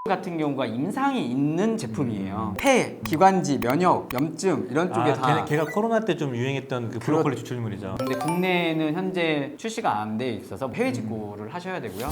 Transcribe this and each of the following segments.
같은 경우가 임상이 있는 제품이에요. 폐, 기관지, 면역, 염증 이런 쪽에 다. 걔가 코로나 때 좀 유행했던 그 브로콜리 추출물이죠. 근데 국내에는 현재 출시가 안 돼 있어서 해외 직구를 하셔야 되고요.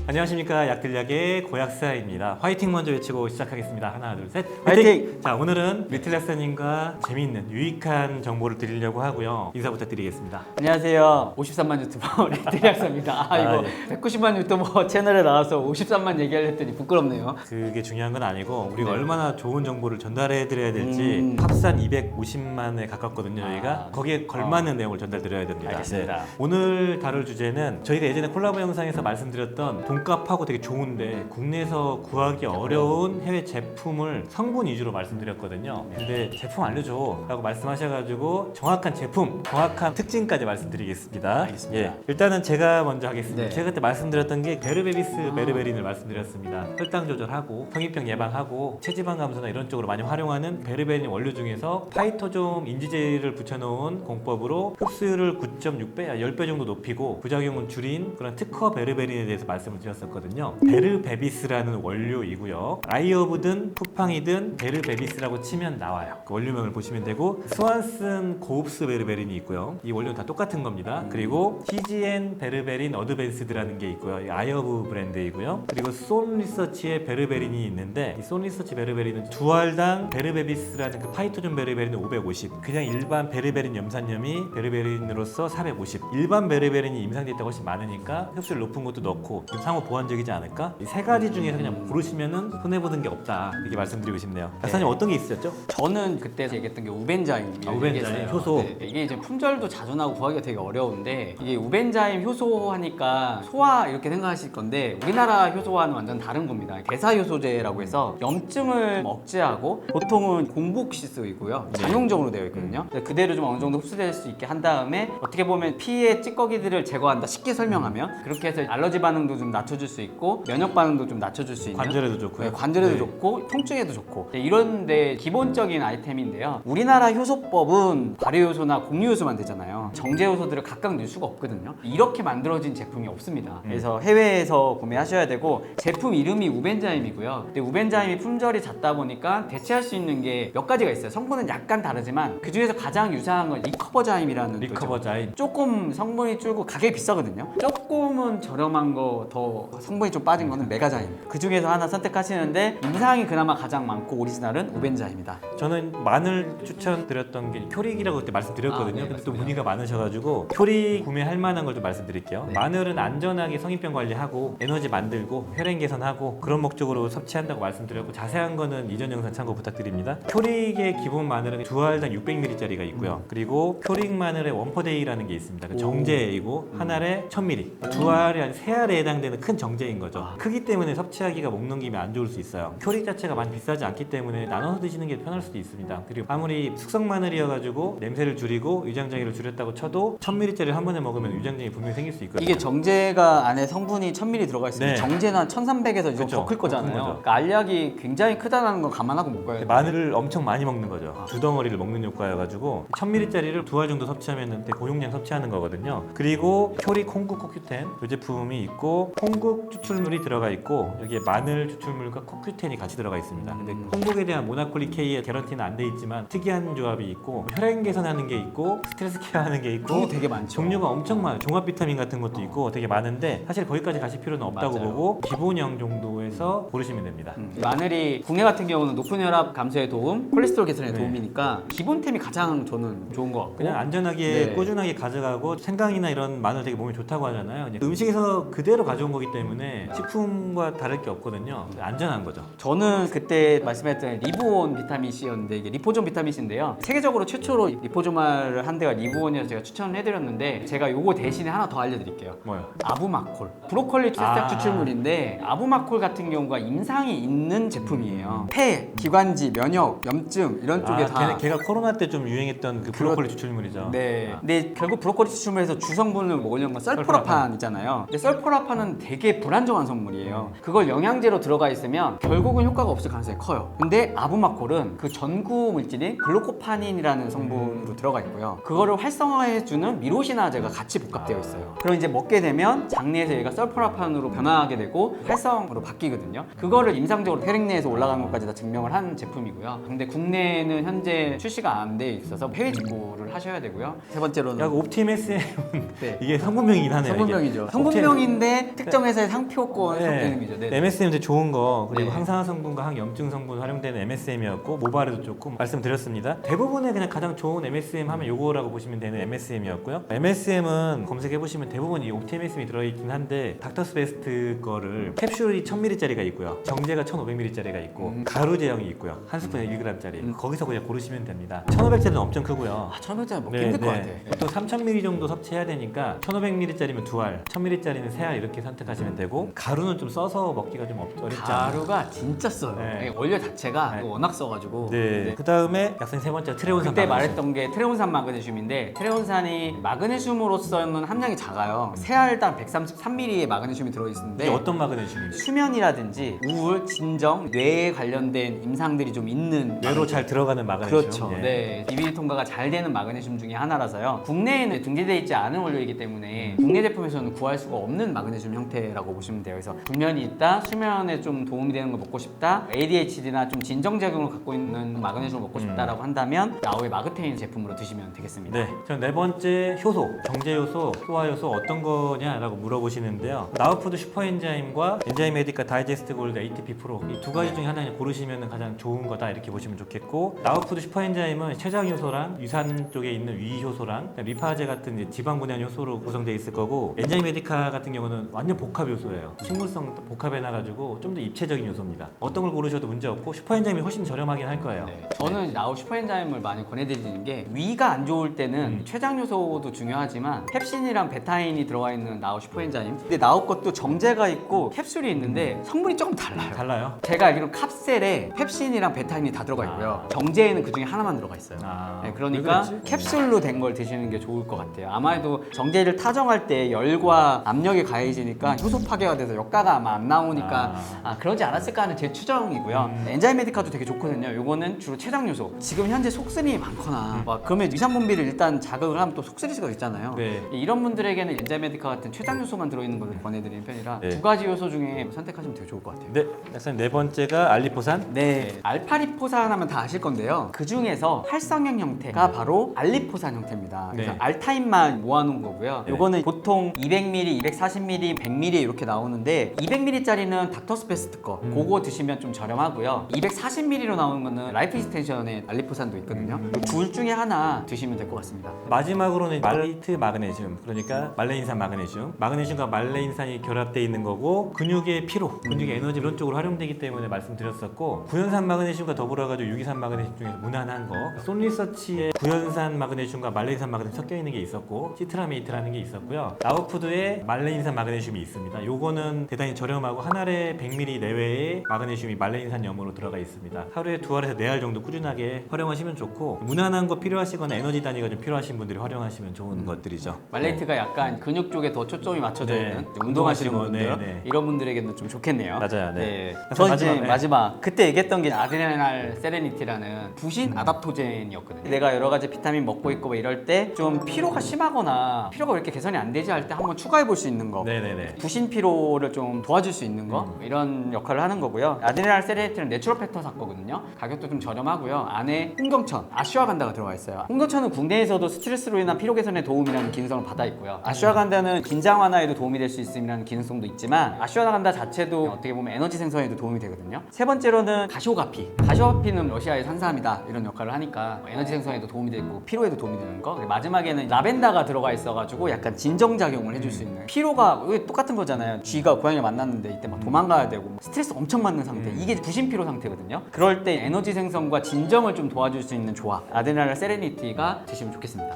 안녕하십니까, 약들약의 고약사입니다. 화이팅 먼저 외치고 시작하겠습니다. 하나 둘 셋, 화이팅! 자, 오늘은 리틀약사님과 재미있는 유익한 정보를 드리려고 하고요. 인사 부탁드리겠습니다. 안녕하세요. 53만 유튜버 리틀약사입니다. 이거 190만 유튜버 채널에 나와서 53만 얘기하려 했더니 부끄럽네요. 그게 중요한 건 아니고 우리가 네. 얼마나 좋은 정보를 전달해 드려야 될지 합산 250만에 가깝거든요. 저희가 거기에 걸맞는 내용을 전달드려야 됩니다. 알겠습니다. 오늘 다룰 주제는 저희가 예전에 콜라보 영상에서 말씀드렸던 돈값하고 되게 좋은데 국내에서 구하기 어려운 해외 제품을 성분 위주로 말씀드렸거든요. 근데 제품 알려줘 라고 말씀하셔가지고 정확한 제품, 정확한 특징까지 말씀드리겠습니다. 알겠습니다. 예, 일단은 제가 먼저 하겠습니다. 네. 제가 그때 말씀드렸던 게 베르베리스 베르베린을 말씀드렸습니다. 혈당 조절하고 성인병 예방하고 체지방 감소나 이런 쪽으로 많이 활용하는 베르베린 원료 중에서 파이토좀 인지제를 붙여놓은 공법으로 흡수율을 9.6배, 10배 정도 높이고 부작용은 줄인 그런 특허 베르베린에 대해서 말씀을 드렸었거든요. 베르베비스라는 원료이고요. 아이어브든 쿠팡이든 베르베비스라고 치면 나와요. 그 원료명을 보시면 되고 스완슨 고흡수 베르베린이 있고요. 이 원료는 다 똑같은 겁니다. 그리고 TGN 베르베린 어드밴스드라는 게 있고요. 이 아이어브 브랜드이고요. 그리고 손리서치의 베르베린이 있는데 이 손리서치 베르베린은 두 알당 베르베비스라는 그 파이토존 베르베린은 550, 그냥 일반 베르베린 염산염이 베르베린으로서 450. 일반 베르베린이 임상돼 있다고 훨씬 많으니까 흡수율 높은 것도 넣고 좀 상호 보완적이지 않을까? 이 세 가지 중에서 그냥 고르시면은 손해보는 게 없다, 이렇게 말씀드리고 싶네요. 박사님 어떤 게 있으셨죠? 저는 그때 얘기했던 게 우벤자임. 우벤자임, 효소. 네, 이게 이제 품절도 자주 나고 구하기가 되게 어려운데 이게 우벤자임 효소하니까 소화 이렇게 생각하실 건데 우리나라 효소와는 완전 다른 겁니다. 대사효소제라고 해서 염증을 억제하고 보통은 공복시스이고요. 장용적으로 되어 있거든요. 그대로 좀 어느 정도 흡수될 수 있게 한 다음에 어떻게 보면 피의 찌꺼기들을 제거한다, 쉽게 설명하면 그렇게 해서 알러지 반응도 좀 낮춰줄 수 있고 면역 반응도 좀 낮춰줄 수 있는, 관절에도 좋고요. 네, 관절에도 네. 좋고 통증에도 좋고 이런데 기본적인 아이템인데요. 우리나라 효소법은 발효효소나 공유효소만 되잖아요. 정제효소들을 각각 넣을 수가 없거든요. 이렇게 만들어진 제품이 없습니다. 그래서 해외에서 구매하셔야 되고 제품 이름이 우벤자임이고요. 근데 우벤자임이 품절이 잦다 보니까 대체할 수 있는 게 몇 가지가 있어요. 성분은 약간 다르지만 그 중에서 가장 유사한 건 리커버자임이라는 리커버자임. 조금 성분이 줄고 가격이 비싸거든요. 조금은 저렴한 거 더 성분이 좀 빠진 거는 메가자임. 그 중에서 하나 선택하시는데 임상이 그나마 가장 많고 오리지널은 우벤자임이다. 저는 마늘 추천드렸던 게 큐릭이라고 그때 말씀드렸거든요. 네, 근데 또 맞습니다. 문의가 많으셔가지고 큐릭 구매할 만한 걸 좀 말씀드릴게요. 네. 마늘은 안전하게 성인병 관리하고 에너지 만들고 혈행 개선하고 그런 목적으로 섭취한다고 말씀드렸고 자세한 거는 이전 영상 참고 부탁드립니다. 큐릭의 기본 마늘은 두 알당 600ml짜리가 있고요. 그리고 큐릭 마늘의 원퍼데이라는 게 있습니다. 그 정제이고 한 알에 1000ml. 두 알이 한 세 알에 해당되는 큰 정제인 거죠. 크기 때문에 섭취하기가 목 넘김이 안 좋을 수 있어요. 큐릭 자체가 많이 비싸지 않기 때문에 나눠서 드시는 게 편할 수도 있습니다. 그리고 아무리 숙성 마늘이어가지고 냄새를 줄이고 위장장애를 줄였다고 쳐도 1000ml짜리를 한 번에 먹으면 위장장애 분명히 생길 수 있거든요. 이게 정제가 안에 성분이 1000ml 들어가 있으면 네. 정제는 한 1300에서 이 정도 그쵸. 더 클 거잖아요. 더 큰 거죠. 그러니까 알약이 굉장히 크다는 걸 감안하고 먹어야 돼요. 마늘을 엄청 많이 먹는 거죠. 두 덩어리를 먹는 효과여가지고 1000ml짜리를 두 알 정도 섭취하면 되게 고용량 섭취하는 거거든요. 그리고 큐릭 콩국 코큐텐 이 제품이 있고 콩국 추출물이 들어가 있고 여기에 마늘 추출물과 코큐텐이 같이 들어가 있습니다. 근데 콩국에 대한 모나콜리 K의 개런티는 안 돼 있지만 특이한 조합이 있고 혈행 개선하는 게 있고 스트레스 케어하는 게 있고 종류 되게 많죠. 종류가 엄청 많아요. 종합 비타민 같은 것도 있고 되게 많은데 사실 거기까지 가실 필요는 없다고 맞아요. 보고 기본형 정도에서 고르시면 됩니다. 마늘이 국내 같은 경우는 높은 혈압 감소에 도움, 콜레스테롤 개선에 네. 도움이니까 기본템이 가장 저는 좋은 것 같고 그냥 안전하게 네. 꾸준하게 가져가고 생강이나 이런 마늘 되게 몸에 좋다고 하잖아요. 그냥 음식에서 그대로 가져온 거기 때문에 식품과 다를 게 없거든요. 안전한 거죠. 저는 그때 말씀했던 리보온 비타민 C였는데 이게 리포존 비타민 C인데요. 세계적으로 최초로 리포조말을 한 데가 리보온이어서 제가 추천을 해드렸는데 제가 요거 대신에 하나 더 알려드릴게요. 뭐요? 아부마콜. 브로콜리 출색 추출물인데 아부마콜 같은 경우가 임상이 있는 제품이에요. 폐, 기관지, 면역, 염증 이런 쪽에 다. 걔가 코로나 때 좀 유행했던 그 브로콜리 추출물이죠. 네. 근데 결국 브로콜리 추출물에서 주성분을 먹으려면 썰포라판이잖아요. 근데 썰포라판은 되게 불안정한 성물이에요. 그걸 영양제로 들어가 있으면 결국은 효과가 없을 가능성이 커요. 근데 아부마콜은 그 전구 물질인 글루코파닌이라는 성분으로 들어가 있고요. 그거를 활성화해주는 미로시나제가 같이 복합되어 있어요. 그럼 이제 먹게 되면 장내에서 얘가 설포라판으로 변화하게 되고 활성으로 바뀌거든요. 그거를 임상적으로 혈액 내에서 올라가는 것까지 다 증명을 한 제품이고요. 근데 국내에는 현재 출시가 안 돼 있어서 해외 직구를 하셔야 되고요. 세 번째로는 약 옵팀 SM은 네. 이게 성분명이긴 하네요. 성분명이죠. 이게. 성분명인데 특정 회사의 상표권 네. 속되는 네. MSM 되게 좋은 거 그리고 네. 항산화 성분과 항염증 성분 활용되는 MSM이었고 모발에도 조금 말씀드렸습니다. 대부분의 그냥 가장 좋은 MSM 하면 요거라고 보시면 되는 MSM이었고요. MSM은 검색해 보시면 대부분 이 옵티 MSM이 들어있긴 한데 닥터스 베스트 거를 캡슐이 1000ml짜리가 있고요. 정제가 1500ml짜리가 있고 가루 제형이 있고요. 한 스푼에 1g짜리. 거기서 그냥 고르시면 됩니다. 1500짜리는 엄청 크고요. 아, 1500짜리 먹기 힘들 것 같아. 보통 3000ml 정도 섭취해야 되니까 1500ml짜리면 2알, 1000ml짜리는 3알 이렇게 선택하시면 되고 가루는 좀 써서 먹기가 좀 어렵지 않아요? 가루가 진짜 써요. 네. 원료 자체가 네. 워낙 써가지고. 네. 그 다음에 약생 세 번째 트레온산 그때 마그네슘. 말했던 게 트레온산 마그네슘인데 트레온산이 마그네슘으로서는 함량이 작아요. 세 알당 133ml의 마그네슘이 이게 들어있는데 어떤 마그네슘인지 수면이라든지 우울, 진정, 뇌에 관련된 임상들이 좀 있는 뇌로 잘 들어가는 마그네슘. 그렇죠. 네. DBD 통과가 잘 되는 마그네슘 중에 하나라서요. 국내에는 등재되어 있지 않은 원료이기 때문에 국내 제품에서는 구할 수가 없는 마그네슘 형태라고 보시면 돼요. 그래서 불면이 있다, 수면에 좀 도움이 되는 걸 먹고 싶다, ADHD나 좀 진정작용을 갖고 있는 마그네슘을 먹고 싶다라고 한다면 나우의 마그테인 제품으로 드시면 되겠습니다. 네. 전 네 번째 효소, 정제 요소, 소화 요소 어떤 거냐라고 물어보시는데요. 나우푸드 슈퍼엔자임과 엔자임 메디카 다이제스트 골드 ATP 프로 이 두 가지 중에 하나 고르시면 가장 좋은 거다 이렇게 보시면 좋겠고 나우푸드 슈퍼엔자임은 췌장 효소랑 유산 쪽에 있는 위 효소랑 리파제 같은 이제 지방 분해 효소로 구성되어 있을 거고 엔자임 메디카 같은 경우는 완전 복합 요소예요. 식물성 복합해 놔가지고 좀 더 입체적인 요소입니다. 어떤 걸 고르셔도 문제 없고 슈퍼엔자임이 훨씬 저렴하긴 할 거예요. 네. 저는 나우 슈퍼엔자임을 많이 권해드리는 게 위가 안 좋을 때는 췌장 요소도 중요하지만 펩신이랑 베타인이 들어가 있는 나우 슈퍼엔자임. 근데 나우 것도 정제가 있고 캡슐이 있는데 성분이 조금 달라요. 달라요? 제가 알기로 캅셀에 펩신이랑 베타인이 다 들어가 있고요. 정제에는 그 중에 하나만 들어가 있어요. 네, 그러니까 왜 그랬지? 캡슐로 된 걸 드시는 게 좋을 것 같아요. 아마도 정제를 타정할 때 열과 압력이 가해지니까 효소 파괴가 돼서 역가가 아마 안 나오니까 그러지 않았을까 하는 제 추정이고요. 엔자임 메디카도 되게 좋거든요. 요거는 주로 췌장 요소. 지금 현재 속쓰림이 많거나 그러면 위산분비를 일단 자극을 하면 또 속쓰릴 수가 있잖아요. 네. 이런 분들에게는 엔자임 메디카 같은 췌장 요소만 들어있는 걸 권해드리는 편이라 네. 두 가지 요소 중에 선택하시면 되게 좋을 것 같아요. 네, 약사님 네 번째가 알리포산. 네, 알파리포산 하면 다 아실 건데요. 그 중에서 활성형 형태가 바로 알리포산 형태입니다. 그래서 네. 알타임만 모아놓은 거고요. 네. 요거는 보통 200ml, 240ml, 100ml 이렇게 나오는데 200ml짜리는 닥터스 베스트 거 그거 드시면 좀 저렴하고요. 240ml로 나오는 거는 라이프 익스텐션의 알리포산도 있거든요. 둘 중에 하나 드시면 될 것 같습니다. 마지막으로는 말레이트 마그네슘, 그러니까 말레인산 마그네슘. 마그네슘과 말레인산이 결합되어 있는 거고 근육의 피로, 근육의 에너지 이런 쪽으로 활용되기 때문에 말씀드렸었고 구연산 마그네슘과 더불어가지고 유기산 마그네슘 중에서 무난한 거 손리서치에 구연산 마그네슘과 말레인산 마그네슘 섞여 있는 게 있었고 시트라메이트라는 게 있었고요. 나우푸드에 말레인산 마그네슘이 있습니다. 요거는 대단히 저렴하고 한 알에 100ml 내외의 마그네슘이 말레인산 염으로 들어가 있습니다. 하루에 2알에서 4알 정도 꾸준하게 활용하시면 좋고 무난한 거 필요하시거나 에너지 단위가 좀 필요하신 분들이 활용하시면 좋은 것들이죠. 말레이트가 약간 근육 쪽에 더 초점이 맞춰져 네. 있는 운동하시는 운동하시고, 분들 네, 네. 이런 분들에게는 좀 좋겠네요. 맞아요. 네. 저 이제 마지막, 네. 마지막 그때 얘기했던 게 아드레날 세레니티라는 부신 아답토젠이었거든요. 내가 여러 가지 비타민 먹고 있고 뭐 이럴 때 좀 피로가 심하거나 피로가 왜 이렇게 개선이 안 되지 할 때 한번 추가해 볼 수 있는 거. 네네네. 부신 피로를 좀 도와줄 수 있는 거 이런 역할을 하는 거고요. 아드레날 세레니티는 내추럴 팩터 샀거든요. 가격도 좀 저렴하고요. 안에 홍경천, 아슈아간다가 들어가 있어요. 홍경천은 국내에서도 스트레스로 인한 피로 개선에 도움이라는 기능성을 받아 있고요. 아슈아간다는 긴장 완화에도 도움이 될 수 있음이라는 기능성도 있지만 아슈아간다 자체도 어떻게 보면 에너지 생성에도 도움이 되거든요. 세 번째로는 가시오가피. 가시오가피는 러시아의 산삼이다 이런 역할을 하니까 에너지 생성에도 도움이 되고 피로에도 도움이 되는 거. 그리고 마지막에는 라벤더가 들어가 있어가지고 약간 진정작용을 해줄 수 있는 피로가 왜 똑같은 거잖아요. 쥐가 고양이를 만났는데 이때 막 도망가야 되고 막 스트레스 엄청 받는 상태 이게 부신피로 상태거든요. 그럴 때 에너지 생성과 진정을 좀 도와줄 수 있는 조합 아드레날 세레니티가 드시면 좋겠습니다.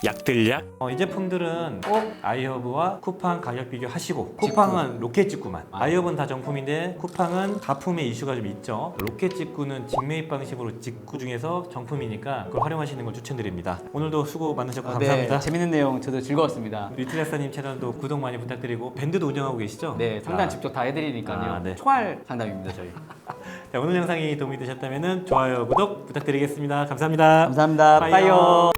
약들약 이 제품들은 꼭 아이허브와 쿠팡 가격 비교하시고, 쿠팡은 로켓 직구만, 아이허브는 다 정품인데 쿠팡은 가품의 이슈가 좀 있죠. 로켓 직구는 직매입 방식으로 직구 중에서 정품이니까 그걸 활용하시는 걸 추천드립니다. 오늘도 수고 많으셨고 감사합니다. 네, 재밌는 내용 저도 즐거웠습니다. 리틀레사님 채널도 구독 많이 부탁드리고, 밴드도 운영하고 계시죠? 네, 상담 아, 직접 다 해드리니까요. 아, 네. 총알 상담입니다, 저희. 자, 오늘 영상이 도움이 되셨다면 좋아요, 구독 부탁드리겠습니다. 감사합니다. 감사합니다. 빠이요. 빠이요.